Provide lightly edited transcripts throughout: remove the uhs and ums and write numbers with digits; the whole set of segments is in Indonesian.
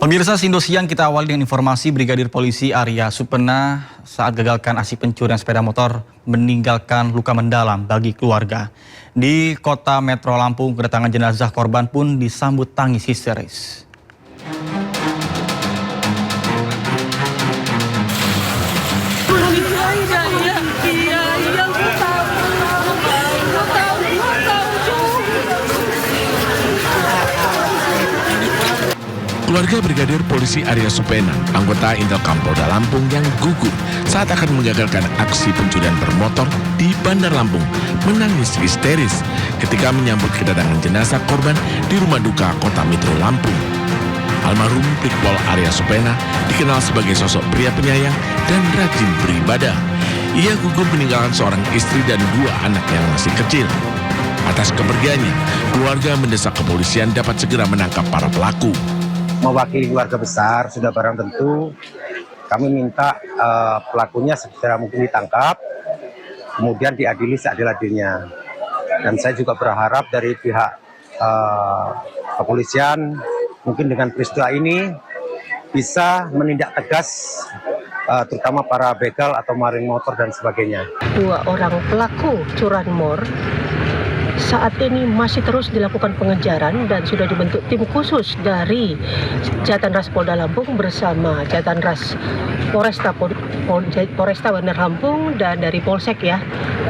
Pemirsa, Siang kita awali dengan informasi Brigadir Polisi Arya Supena saat gagalkan aksi pencurian sepeda motor meninggalkan luka mendalam bagi keluarga. Di kota Metro Lampung, kedatangan jenazah korban pun disambut tangis histeris. Keluarga Brigadir Polisi Arya Supena, anggota Intelkam Polda Lampung yang gugur saat akan menggagalkan aksi pencurian bermotor di Bandar Lampung, menangis histeris ketika menyambut kedatangan jenazah korban di rumah duka kota Metro Lampung. Almarhum Brigpol Arya Supena dikenal sebagai sosok pria penyayang dan rajin beribadah. Ia gugur meninggalkan seorang istri dan 2 anak yang masih kecil. Atas kepergiannya, keluarga mendesak kepolisian dapat segera menangkap para pelaku. Mewakili keluarga besar, sudah barang tentu kami minta pelakunya segera mungkin ditangkap, kemudian diadili seadil-adilnya. Dan saya juga berharap dari pihak kepolisian mungkin dengan peristiwa ini bisa menindak tegas terutama para begal atau maling motor dan sebagainya. 2 orang pelaku curanmor saat ini masih terus dilakukan pengejaran dan sudah dibentuk tim khusus dari Jatanras Polda Lampung bersama Jatanras Polresta Bandar Lampung dan dari Polsek ya.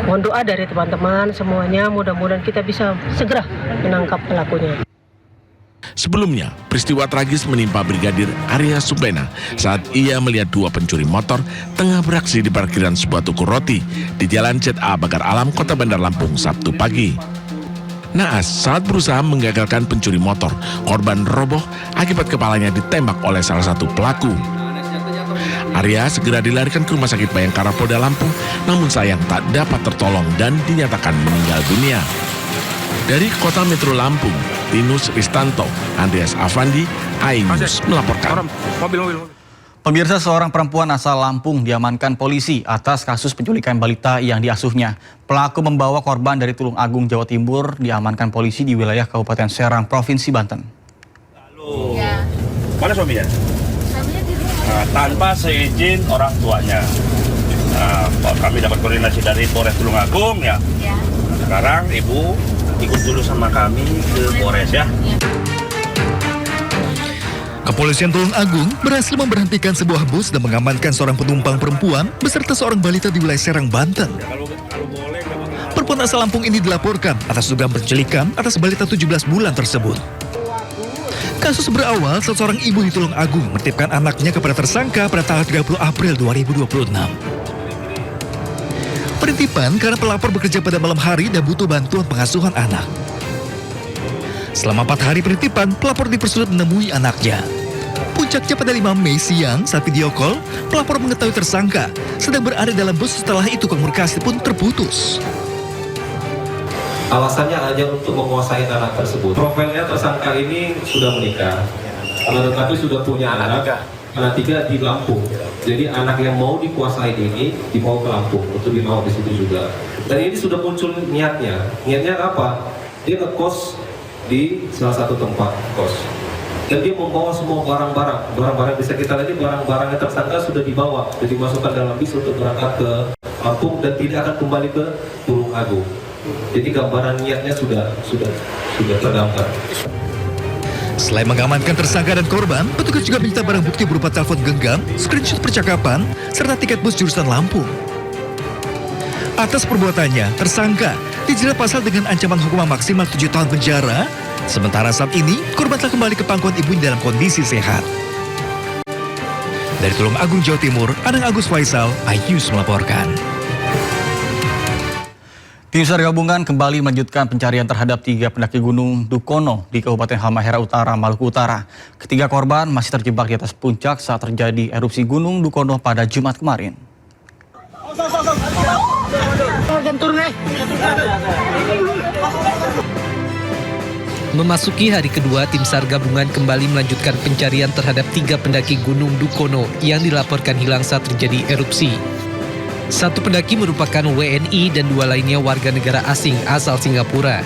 Mohon doa dari teman-teman semuanya, mudah-mudahan kita bisa segera menangkap pelakunya. Sebelumnya, peristiwa tragis menimpa Brigadir Arya Supena saat ia melihat 2 pencuri motor tengah beraksi di parkiran sebuah toko roti di Jalan ZA Bagar Alam, Kota Bandar Lampung, Sabtu pagi. Naas, saat berusaha menggagalkan pencuri motor, korban roboh akibat kepalanya ditembak oleh salah satu pelaku. Arya segera dilarikan ke Rumah Sakit Bayangkara Polda Lampung, namun sayang tak dapat tertolong dan dinyatakan meninggal dunia. Dari Kota Metro Lampung, Tinus Ristanto, Andreas Afandi, iNews melaporkan. Pemirsa, seorang perempuan asal Lampung diamankan polisi atas kasus penculikan balita yang diasuhnya. Pelaku membawa korban dari Tulung Agung, Jawa Timur, diamankan polisi di wilayah Kabupaten Serang, Provinsi Banten. Lalu, mana suaminya? Suaminya di rumah. Tanpa seizin orang tuanya. Kami dapat koordinasi dari Polres Tulung Agung ya. Sekarang ibu ikut dulu sama kami ke Polres ya. Kepolisian Tulung Agung berhasil memberhentikan sebuah bus dan mengamankan seorang penumpang perempuan beserta seorang balita di wilayah Serang, Banten. Perempuan asal Lampung ini dilaporkan atas dugaan penculikan atas balita 17 bulan tersebut. Kasus berawal saat seorang ibu di Tulung Agung menitipkan anaknya kepada tersangka pada tanggal 30 April 2026. Penitipan karena pelapor bekerja pada malam hari dan butuh bantuan pengasuhan anak. Selama 4 hari penitipan, pelapor dipersulit menemui anaknya. Puncaknya pada 5 Mei siang saat video call, pelapor mengetahui tersangka sedang berada dalam bus. Setelah itu komunikasi pun terputus. Alasannya hanya untuk menguasai anak tersebut. Profilnya tersangka ini sudah menikah, tetapi sudah punya anak 3 di Lampung. Jadi anak yang mau dikuasai ini dibawa ke Lampung untuk dibawa di situ juga. Dan ini sudah muncul niatnya. Niatnya apa? Dia ngekos di salah satu tempat kos. Dan dia membawa semua barang-barang bisa kita lihat barang-barangnya tersangka sudah dibawa, sudah dimasukkan dalam bis untuk berangkat ke Lampung dan tidak akan kembali ke Tulung Agung. Jadi gambaran niatnya sudah tergambar. Selain mengamankan tersangka dan korban, petugas juga menyita barang bukti berupa telepon genggam, screenshot percakapan, serta tiket bus jurusan Lampung. Atas perbuatannya, tersangka dijerat pasal dengan ancaman hukuman maksimal 7 tahun penjara. Sementara saat ini, korban telah kembali ke pangkuan ibunya dalam kondisi sehat. Dari Tulung Agung, Jawa Timur, Anang Agus Faisal, iNews melaporkan. Tim SAR gabungan kembali melanjutkan pencarian terhadap 3 pendaki Gunung Dukono di Kabupaten Halmahera Utara, Maluku Utara. Ketiga korban masih terjebak di atas puncak saat terjadi erupsi Gunung Dukono pada Jumat kemarin. Memasuki hari kedua, tim SAR gabungan kembali melanjutkan pencarian terhadap 3 pendaki Gunung Dukono yang dilaporkan hilang saat terjadi erupsi. 1 pendaki merupakan WNI dan 2 lainnya warga negara asing asal Singapura.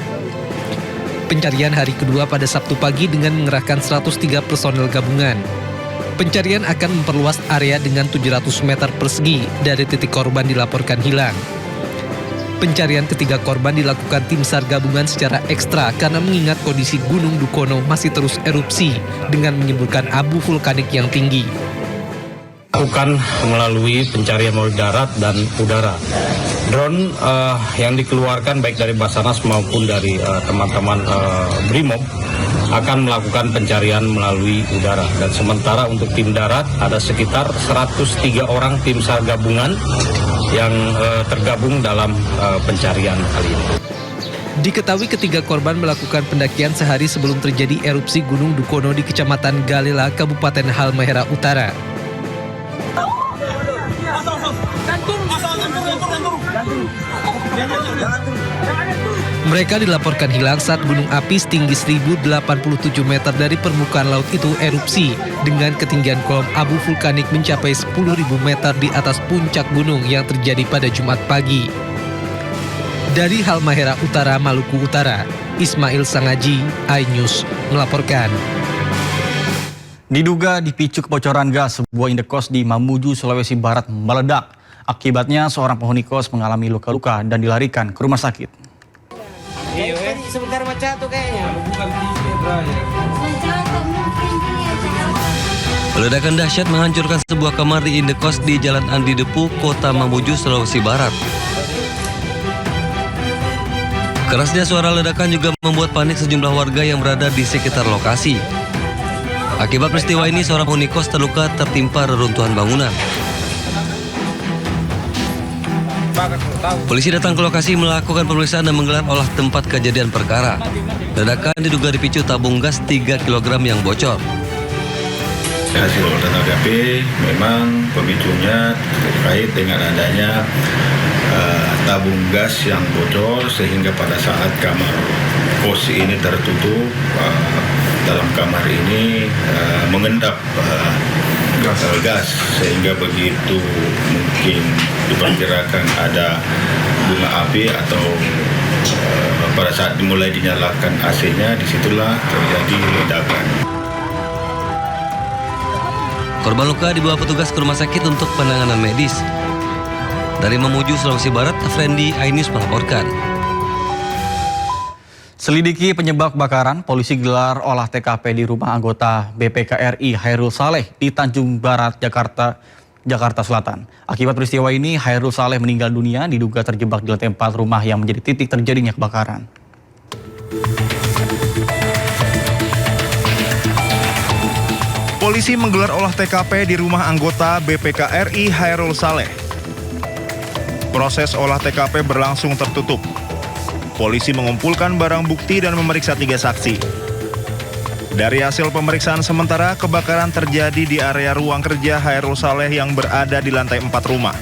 pencarian hari kedua pada Sabtu pagi dengan mengerahkan 103 personel gabungan. Pencarian akan memperluas area dengan 700 meter persegi dari titik korban dilaporkan hilang. Pencarian ketiga korban dilakukan tim SAR gabungan secara ekstra karena mengingat kondisi Gunung Dukono masih terus erupsi dengan menimbulkan abu vulkanik yang tinggi. Lakukan melalui pencarian melalui darat dan udara. Drone yang dikeluarkan baik dari Basarnas maupun dari teman-teman Brimob akan melakukan pencarian melalui udara. Dan sementara untuk tim darat ada sekitar 103 orang tim SAR gabungan yang tergabung dalam pencarian kali ini. Diketahui ketiga korban melakukan pendakian sehari sebelum terjadi erupsi Gunung Dukono di Kecamatan Galela, Kabupaten Halmahera Utara. Mereka dilaporkan hilang saat gunung api setinggi 1087 meter dari permukaan laut itu erupsi dengan ketinggian kolom abu vulkanik mencapai 10.000 meter di atas puncak gunung yang terjadi pada Jumat pagi. Dari Halmahera Utara, Maluku Utara, Ismail Sangaji, iNews melaporkan. Diduga dipicu kebocoran gas, sebuah indekos di Mamuju, Sulawesi Barat meledak. Akibatnya seorang penghuni kos mengalami luka-luka dan dilarikan ke rumah sakit. Sebentar baca tuh kayaknya. Ledakan dahsyat menghancurkan sebuah kamar di indekos di Jalan Andi Depu, Kota Mamuju, Sulawesi Barat. Kerasnya suara ledakan juga membuat panik sejumlah warga yang berada di sekitar lokasi. Akibat peristiwa ini, seorang penghuni kos terluka tertimpa reruntuhan bangunan. Polisi datang ke lokasi melakukan pemeriksaan dan menggelar olah tempat kejadian perkara. Ledakan diduga dipicu tabung gas 3 kg yang bocor. Hasil olah TKP memang pemicunya terkait dengan adanya tabung gas yang bocor sehingga pada saat kamar kos ini tertutup, dalam kamar ini mengendap gas sehingga begitu mungkin diperkirakan ada bunga api atau pada saat dimulai dinyalakan AC-nya, disitulah terjadi ledakan. Korban luka dibawa petugas ke rumah sakit untuk penanganan medis. Dari Mamuju, Sulawesi Barat, Afrendi, iNews melaporkan. Selidiki penyebab kebakaran, polisi gelar olah TKP di rumah anggota BPK RI Hairul Saleh di Tanjung Barat, Jakarta Selatan. Akibat peristiwa ini, Hairul Saleh meninggal dunia diduga terjebak di lantai 4 rumah yang menjadi titik terjadinya kebakaran. Polisi menggelar olah TKP di rumah anggota BPK RI Hairul Saleh. Proses olah TKP berlangsung tertutup. Polisi mengumpulkan barang bukti dan memeriksa 3 saksi. Dari hasil pemeriksaan sementara, kebakaran terjadi di area ruang kerja Hairul Saleh yang berada di lantai 4 rumah.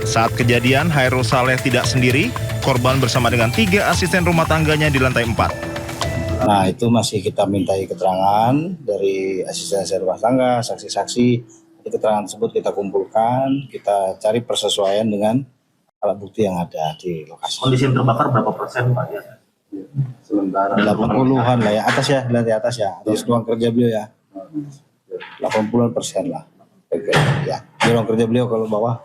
Saat kejadian, Hairul Saleh tidak sendiri, korban bersama dengan 3 asisten rumah tangganya di lantai 4. Nah, itu masih kita mintai keterangan dari asisten rumah tangga, saksi-saksi. Keterangan tersebut kita kumpulkan, kita cari persesuaian dengan alat bukti yang ada di lokasi. Kondisi yang terbakar berapa persen, Pak? Ya? Sementara 80-an lah ya, atas ya, di atas ya, atas ruang kerja beliau ya. 80% lah. Ya, di ruang kerja beliau kalau bawah.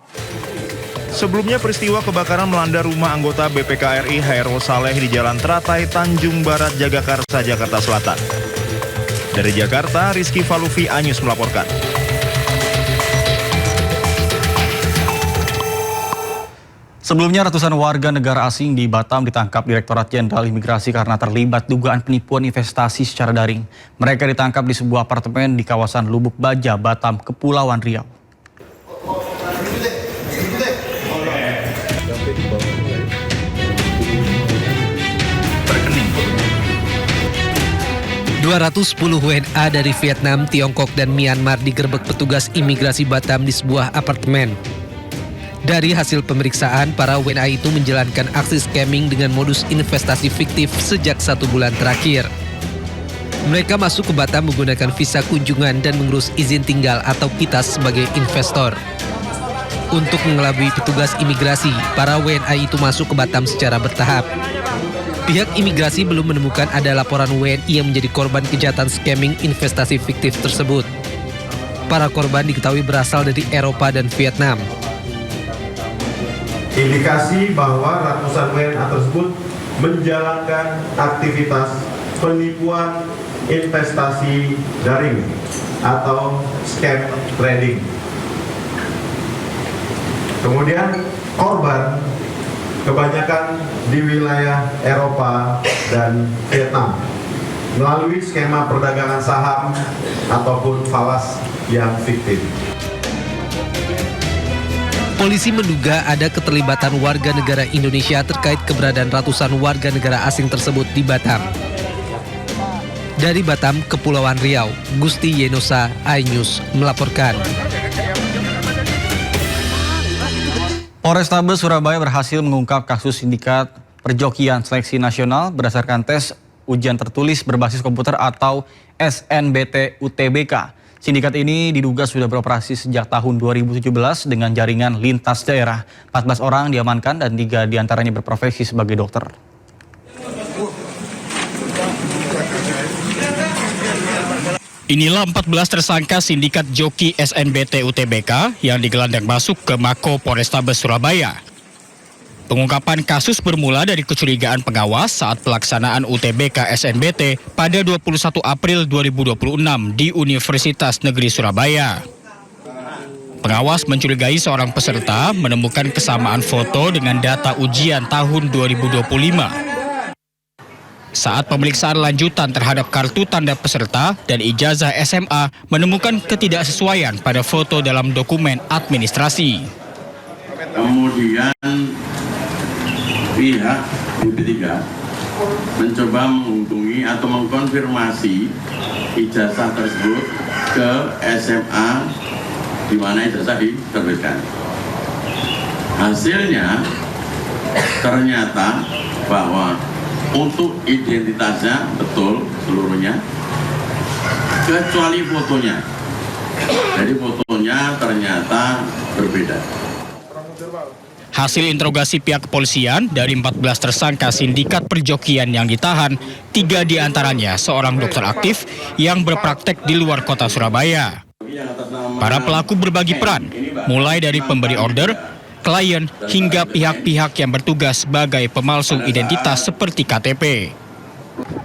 Sebelumnya peristiwa kebakaran melanda rumah anggota BPK RI Hairul Saleh di Jalan Teratai, Tanjung Barat, Jagakarsa, Jakarta Selatan. Dari Jakarta, Rizky Falufi, iNews melaporkan. Sebelumnya ratusan warga negara asing di Batam ditangkap Direktorat Jenderal Imigrasi karena terlibat dugaan penipuan investasi secara daring. Mereka ditangkap di sebuah apartemen di kawasan Lubuk Baja, Batam, Kepulauan Riau. $210 WNA dari Vietnam, Tiongkok, dan Myanmar digerebek petugas imigrasi Batam di sebuah apartemen. Dari hasil pemeriksaan, para WNA itu menjalankan aksi scamming dengan modus investasi fiktif sejak 1 bulan terakhir. Mereka masuk ke Batam menggunakan visa kunjungan dan mengurus izin tinggal atau KITAS sebagai investor. Untuk mengelabui petugas imigrasi, para WNA itu masuk ke Batam secara bertahap. Pihak imigrasi belum menemukan ada laporan WNI yang menjadi korban kejahatan scamming investasi fiktif tersebut. Para korban diketahui berasal dari Eropa dan Vietnam. Indikasi bahwa ratusan WNA tersebut menjalankan aktivitas penipuan investasi daring atau scam trading. Kemudian korban kebanyakan di wilayah Eropa dan Vietnam melalui skema perdagangan saham ataupun falas yang fiktif. Polisi menduga ada keterlibatan warga negara Indonesia terkait keberadaan ratusan warga negara asing tersebut di Batam. Dari Batam, Kepulauan Riau, Gusti Yenosa, iNews melaporkan. Polrestabes Surabaya berhasil mengungkap kasus sindikat perjokian seleksi nasional berdasarkan tes ujian tertulis berbasis komputer atau SNBT UTBK. Sindikat ini diduga sudah beroperasi sejak tahun 2017 dengan jaringan lintas daerah. 14 orang diamankan dan 3 diantaranya berprofesi sebagai dokter. Inilah 14 tersangka sindikat joki SNBT UTBK yang digelandang masuk ke Mako Polrestabes Surabaya. Pengungkapan kasus bermula dari kecurigaan pengawas saat pelaksanaan UTBK SNBT pada 21 April 2026 di Universitas Negeri Surabaya. Pengawas mencurigai seorang peserta menemukan kesamaan foto dengan data ujian tahun 2025. Saat pemeriksaan lanjutan terhadap kartu tanda peserta dan ijazah SMA menemukan ketidaksesuaian pada foto dalam dokumen administrasi. Kemudian pihak BP3 mencoba menghubungi atau mengkonfirmasi ijazah tersebut ke SMA di mana ijazah diterbitkan. Hasilnya ternyata bahwa untuk identitasnya betul seluruhnya, kecuali fotonya. Jadi fotonya ternyata berbeda. Hasil interogasi pihak kepolisian dari 14 tersangka sindikat perjokian yang ditahan, 3 diantaranya seorang dokter aktif yang berpraktek di luar kota Surabaya. Para pelaku berbagi peran, mulai dari pemberi order, klien, hingga pihak-pihak yang bertugas sebagai pemalsu identitas seperti KTP.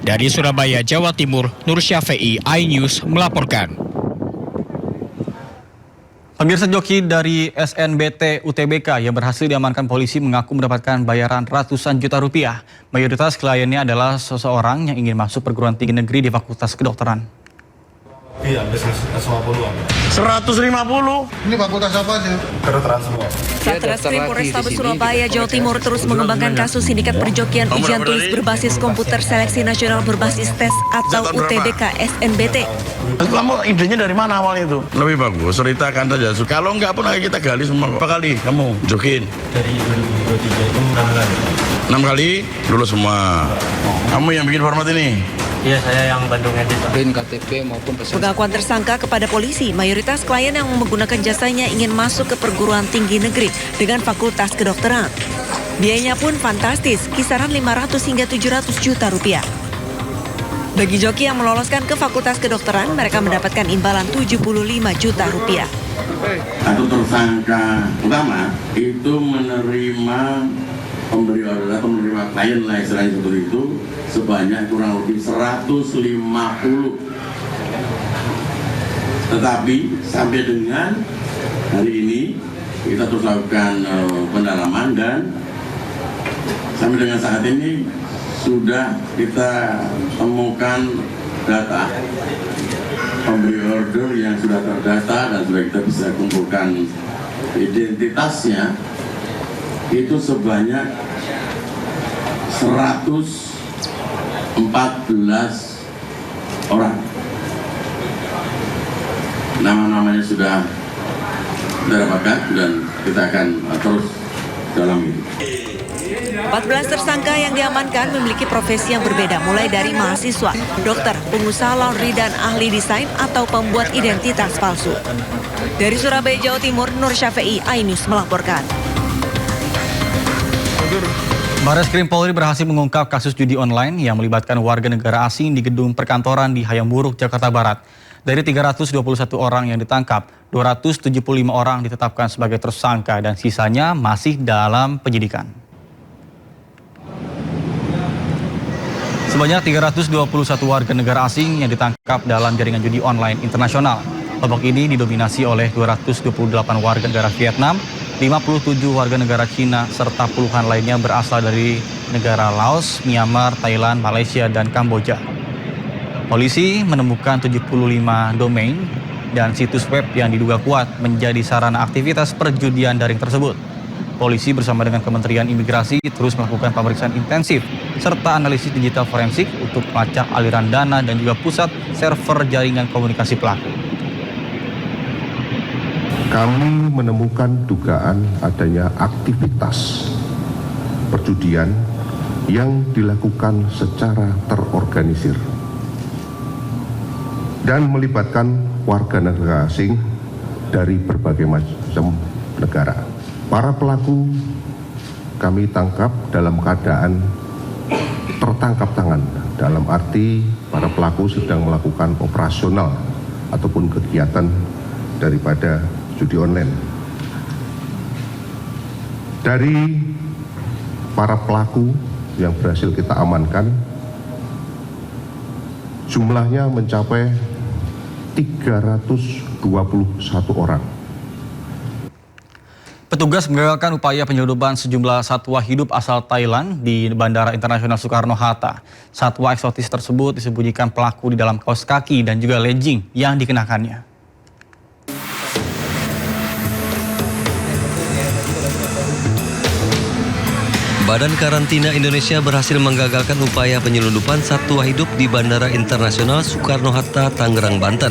Dari Surabaya, Jawa Timur, Nur Syafi'i, iNews melaporkan. Pemirsa, joki dari SNBT UTBK yang berhasil diamankan polisi mengaku mendapatkan bayaran ratusan juta rupiah. Mayoritas kliennya adalah seseorang yang ingin masuk perguruan tinggi negeri di Fakultas Kedokteran. Iya, bisnis 150-an. 150? Ini fakultas apa aja? Kedokteran semua. Satreskrim Polrestabes Surabaya, Jawa Timur terus mengembangkan kasus sindikat perjokian ujian tulis berbasis komputer seleksi nasional berbasis tes atau UTBK SNBT. Kamu idenya dari mana awalnya itu? Lebih bagus, ceritakan saja. Kalau enggak pun kita gali semua. Berapa kali kamu jokin? Dari 2023 itu 6 kali. 6 kali? Lulus semua. Kamu yang bikin format ini? Iya, saya yang bantu ngedit. KTP maupun pengakuan tersangka kepada polisi, mayoritas klien yang menggunakan jasanya ingin masuk ke perguruan tinggi negeri dengan Fakultas Kedokteran. Biayanya pun fantastis, kisaran 500 hingga 700 juta rupiah. Bagi joki yang meloloskan ke Fakultas Kedokteran, mereka mendapatkan imbalan 75 juta rupiah. Satu tersangka utama itu menerima pemberi order atau menerima klien lah istilahnya seperti itu sebanyak kurang lebih 150. Tetapi sampai dengan hari ini kita terus lakukan pendalaman dan sampai dengan saat ini sudah kita temukan data pemberi order yang sudah terdata dan sudah kita bisa kumpulkan identitasnya itu sebanyak 114 orang. Nama-namanya sudah didapatkan dan kita akan terus dalami. 14 tersangka yang diamankan memiliki profesi yang berbeda, mulai dari mahasiswa, dokter, pengusaha laundry, dan ahli desain atau pembuat identitas palsu. Dari Surabaya, Jawa Timur, Nur Syafi'i, iNews melaporkan. Barreskrim Polri berhasil mengungkap kasus judi online yang melibatkan warga negara asing di gedung perkantoran di Hayamburuk, Jakarta Barat. Dari 321 orang yang ditangkap, 275 orang ditetapkan sebagai tersangka dan sisanya masih dalam penyidikan. Sebanyak 321 warga negara asing yang ditangkap dalam jaringan judi online internasional. Kelompok ini didominasi oleh 228 warga negara Vietnam, 57 warga negara Cina, serta puluhan lainnya berasal dari negara Laos, Myanmar, Thailand, Malaysia, dan Kamboja. Polisi menemukan 75 domain dan situs web yang diduga kuat menjadi sarana aktivitas perjudian daring tersebut. Polisi bersama dengan Kementerian Imigrasi terus melakukan pemeriksaan intensif serta analisis digital forensik untuk melacak aliran dana dan juga pusat server jaringan komunikasi pelaku. Kami menemukan dugaan adanya aktivitas perjudian yang dilakukan secara terorganisir dan melibatkan warga negara asing dari berbagai macam negara. Para pelaku kami tangkap dalam keadaan tertangkap tangan, dalam arti para pelaku sedang melakukan operasional ataupun kegiatan daripada judi online. Dari para pelaku yang berhasil kita amankan, jumlahnya mencapai 321 orang. Petugas menggagalkan upaya penyeludupan sejumlah satwa hidup asal Thailand di Bandara Internasional Soekarno-Hatta. Satwa eksotis tersebut disembunyikan pelaku di dalam kaos kaki dan juga legging yang dikenakannya. Badan Karantina Indonesia berhasil menggagalkan upaya penyelundupan satwa hidup di Bandara Internasional Soekarno-Hatta, Tangerang, Banten.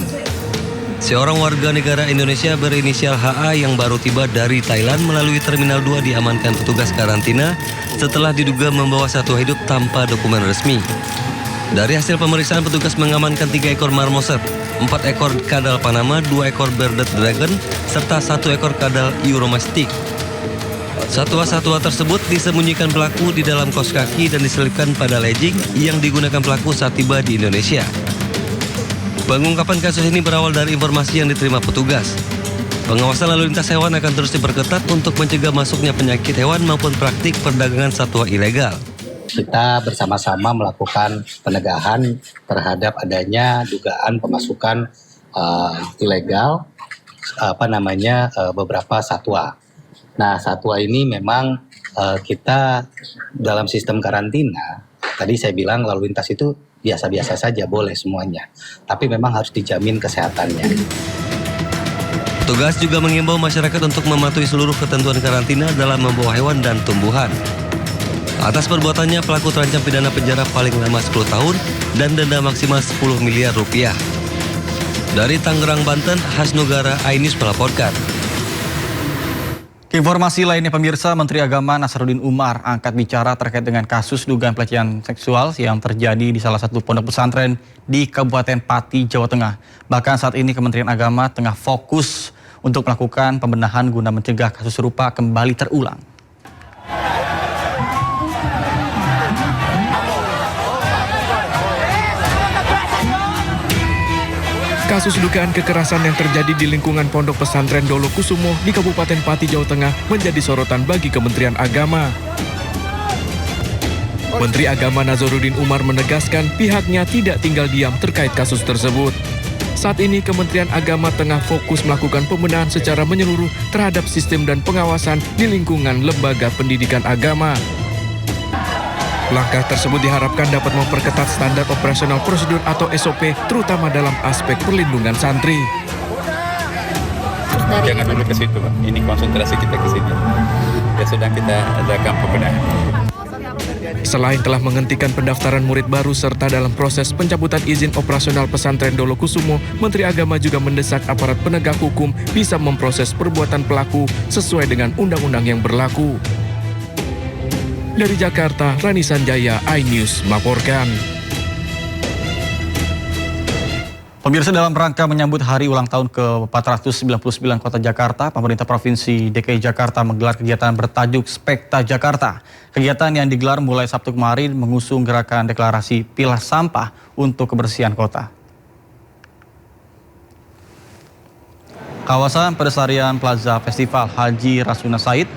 Seorang warga negara Indonesia berinisial HA yang baru tiba dari Thailand melalui Terminal 2 diamankan petugas karantina setelah diduga membawa satwa hidup tanpa dokumen resmi. Dari hasil pemeriksaan, petugas mengamankan 3 ekor marmoset, 4 ekor kadal Panama, 2 ekor bearded dragon, serta 1 ekor kadal Euromestic. Satwa-satwa tersebut disembunyikan pelaku di dalam kaos kaki dan diselipkan pada legging yang digunakan pelaku saat tiba di Indonesia. Pengungkapan kasus ini berawal dari informasi yang diterima petugas. Pengawasan lalu lintas hewan akan terus diperketat untuk mencegah masuknya penyakit hewan maupun praktik perdagangan satwa ilegal. Kita bersama-sama melakukan penegahan terhadap adanya dugaan pemasukan ilegal beberapa satwa. Nah, satwa ini memang kita dalam sistem karantina, tadi saya bilang lalu lintas itu biasa-biasa saja, boleh semuanya. Tapi memang harus dijamin kesehatannya. Petugas juga mengimbau masyarakat untuk mematuhi seluruh ketentuan karantina dalam membawa hewan dan tumbuhan. Atas perbuatannya, pelaku terancam pidana penjara paling lama 10 tahun dan denda maksimal 10 miliar rupiah. Dari Tangerang, Banten, Hasnugara, iNews melaporkan. Informasi lainnya pemirsa, Menteri Agama Nasaruddin Umar angkat bicara terkait dengan kasus dugaan pelecehan seksual yang terjadi di salah satu pondok pesantren di Kabupaten Pati, Jawa Tengah. Bahkan saat ini Kementerian Agama tengah fokus untuk melakukan pembenahan guna mencegah kasus serupa kembali terulang. Kasus dugaan kekerasan yang terjadi di lingkungan Pondok Pesantren Dolokusumo di Kabupaten Pati, Jawa Tengah menjadi sorotan bagi Kementerian Agama. Menteri Agama Nasaruddin Umar menegaskan pihaknya tidak tinggal diam terkait kasus tersebut. Saat ini Kementerian Agama tengah fokus melakukan pembenahan secara menyeluruh terhadap sistem dan pengawasan di lingkungan lembaga pendidikan agama. Langkah tersebut diharapkan dapat memperketat standar operasional prosedur atau SOP, terutama dalam aspek perlindungan santri. Jangan dulu ke situ, Pak. Ini konsentrasi kita ke sini. Ya sedang kita adakan pembenahan. Selain telah menghentikan pendaftaran murid baru serta dalam proses pencabutan izin operasional pesantren Dolokusumo, Menteri Agama juga mendesak aparat penegak hukum bisa memproses perbuatan pelaku sesuai dengan undang-undang yang berlaku. Dari Jakarta, Rani Sanjaya, iNews melaporkan. Pemirsa, dalam rangka menyambut hari ulang tahun ke-499 Kota Jakarta, pemerintah Provinsi DKI Jakarta menggelar kegiatan bertajuk Spekta Jakarta. Kegiatan yang digelar mulai Sabtu kemarin mengusung gerakan deklarasi pilah sampah untuk kebersihan kota. Kawasan Pedesarian Plaza Festival Haji Rasuna Said,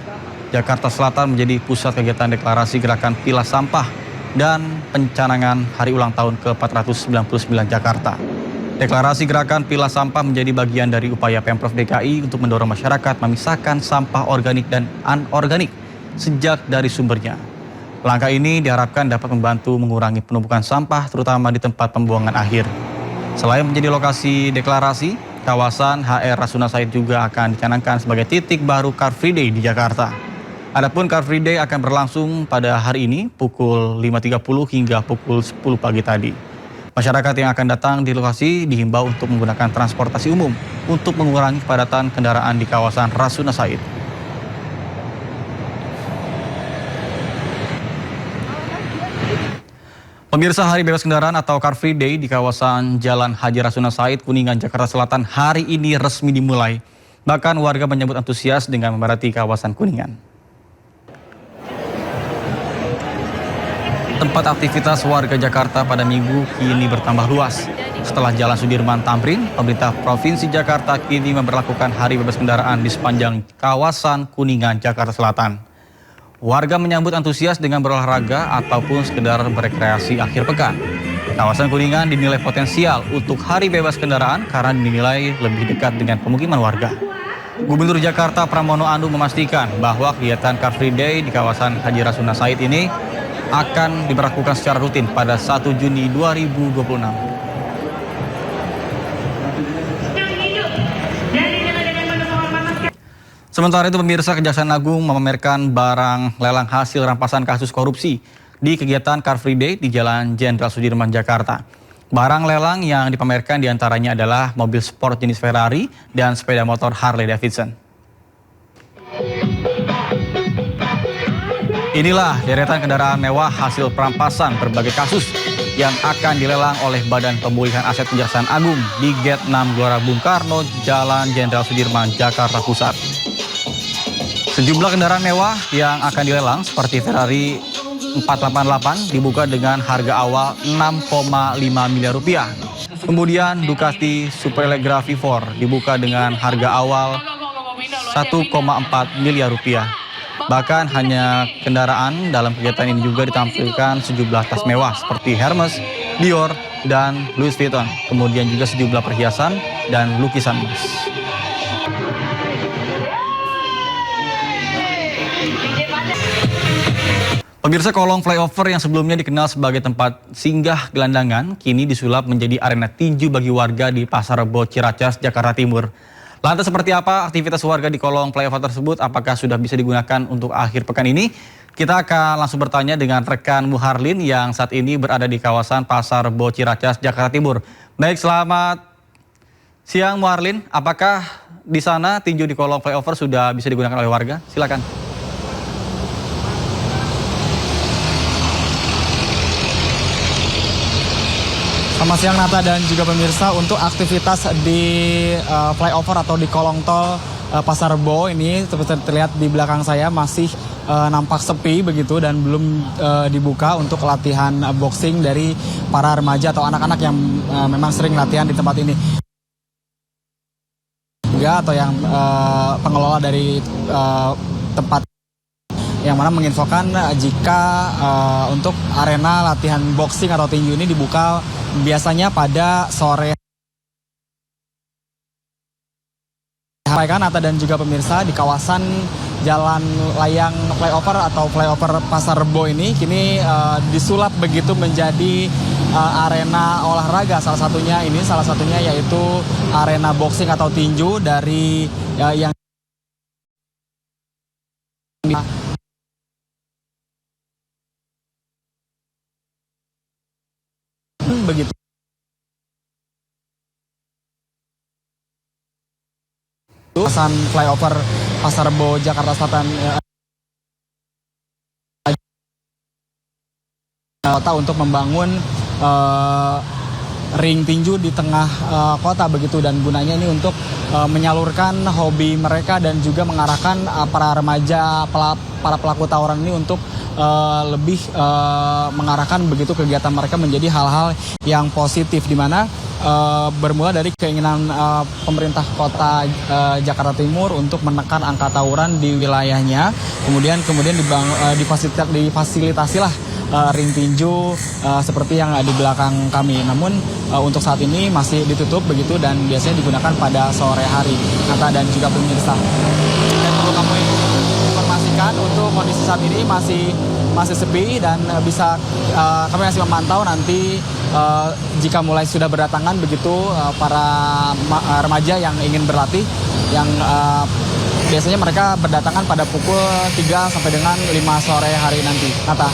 Jakarta Selatan menjadi pusat kegiatan deklarasi gerakan pilah sampah dan pencanangan hari ulang tahun ke-499 Jakarta. Deklarasi gerakan pilah sampah menjadi bagian dari upaya Pemprov DKI untuk mendorong masyarakat memisahkan sampah organik dan anorganik sejak dari sumbernya. Langkah ini diharapkan dapat membantu mengurangi penumpukan sampah terutama di tempat pembuangan akhir. Selain menjadi lokasi deklarasi, kawasan HR Rasuna Said juga akan dicanangkan sebagai titik baru Car Free Day di Jakarta. Adapun Car Free Day akan berlangsung pada hari ini pukul 5.30 hingga pukul 10 pagi tadi. Masyarakat yang akan datang di lokasi dihimbau untuk menggunakan transportasi umum untuk mengurangi kepadatan kendaraan di kawasan Rasuna Said. Pemirsa, Hari Bebas Kendaraan atau Car Free Day di kawasan Jalan Haji Rasuna Said, Kuningan, Jakarta Selatan hari ini resmi dimulai. Bahkan warga menyambut antusias dengan memadati kawasan Kuningan. Tempat aktivitas warga Jakarta pada Minggu kini bertambah luas. Setelah Jalan Sudirman Tamrin, pemerintah Provinsi Jakarta kini memberlakukan Hari Bebas Kendaraan di sepanjang kawasan Kuningan, Jakarta Selatan. Warga menyambut antusias dengan berolahraga ataupun sekedar berekreasi akhir pekan. Kawasan Kuningan dinilai potensial untuk Hari Bebas Kendaraan karena dinilai lebih dekat dengan pemukiman warga. Gubernur Jakarta Pramono Anung memastikan bahwa kegiatan Car Free Day di kawasan Haji Rasuna Said ini akan diberlakukan secara rutin pada 1 Juni 2026. Sementara itu, pemirsa, Kejaksaan Agung memamerkan barang lelang hasil rampasan kasus korupsi di kegiatan Car Free Day di Jalan Jenderal Sudirman, Jakarta. Barang lelang yang dipamerkan diantaranya adalah mobil sport jenis Ferrari dan sepeda motor Harley Davidson. Inilah deretan kendaraan mewah hasil perampasan berbagai kasus yang akan dilelang oleh Badan Pemulihan Aset Kejaksaan Agung di Gate 6 Gelora Bung Karno, Jalan Jenderal Sudirman, Jakarta Pusat. Sejumlah kendaraan mewah yang akan dilelang seperti Ferrari 488 dibuka dengan harga awal 6,5 miliar rupiah. Kemudian Ducati Superleggera V4 dibuka dengan harga awal 1,4 miliar rupiah. Bahkan hanya kendaraan dalam kegiatan ini juga ditampilkan sejumlah tas mewah seperti Hermes, Dior, dan Louis Vuitton. Kemudian juga sejumlah perhiasan dan lukisan emas. Pemirsa, kolong flyover yang sebelumnya dikenal sebagai tempat singgah gelandangan kini disulap menjadi arena tinju bagi warga di Pasar Rebo Ciracas, Jakarta Timur. Lantas seperti apa aktivitas warga di kolong flyover tersebut? Apakah sudah bisa digunakan untuk akhir pekan ini? Kita akan langsung bertanya dengan rekan Muharlin yang saat ini berada di kawasan Pasar Rebo Ciracas, Jakarta Timur. Baik, selamat siang Muharlin. Apakah di sana tinju di kolong flyover sudah bisa digunakan oleh warga? Silakan. Selamat siang Nata dan juga pemirsa. Untuk aktivitas di flyover atau di kolong tol Pasar Rebo ini seperti terlihat di belakang saya masih nampak sepi begitu dan belum dibuka untuk latihan boxing dari para remaja atau anak-anak yang memang sering latihan di tempat ini. Atau yang pengelola dari tempat yang mana menginfokan jika untuk arena latihan boxing atau tinju ini dibuka biasanya pada sore. Sampaikan Nata dan juga pemirsa, di kawasan Jalan Layang Flyover atau Flyover Pasar Rebo ini kini disulap begitu menjadi arena olahraga. Salah satunya yaitu arena boxing atau tinju dari yang begitu. Kawasan flyover Pasar Rebo Jakarta Selatan kota untuk membangun ring tinju di tengah kota begitu, dan gunanya ini untuk menyalurkan hobi mereka dan juga mengarahkan para remaja, para pelaku tawuran ini untuk lebih mengarahkan begitu kegiatan mereka menjadi hal-hal yang positif, di mana bermula dari keinginan pemerintah kota Jakarta Timur untuk menekan angka tawuran di wilayahnya. Kemudian difasilitasilah ring tinju seperti yang di belakang kami. Namun untuk saat ini masih ditutup begitu dan biasanya digunakan pada sore hari. Nata dan juga pemirsa. Dan perlu kami informasikan untuk kondisi saat ini masih sepi dan bisa kami masih memantau nanti jika mulai sudah berdatangan begitu para remaja yang ingin berlatih yang biasanya mereka berdatangan pada pukul 3 sampai dengan 5 sore hari nanti. Nata.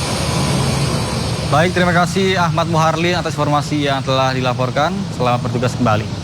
Baik, terima kasih Ahmad Muharli atas informasi yang telah dilaporkan. Selamat bertugas kembali.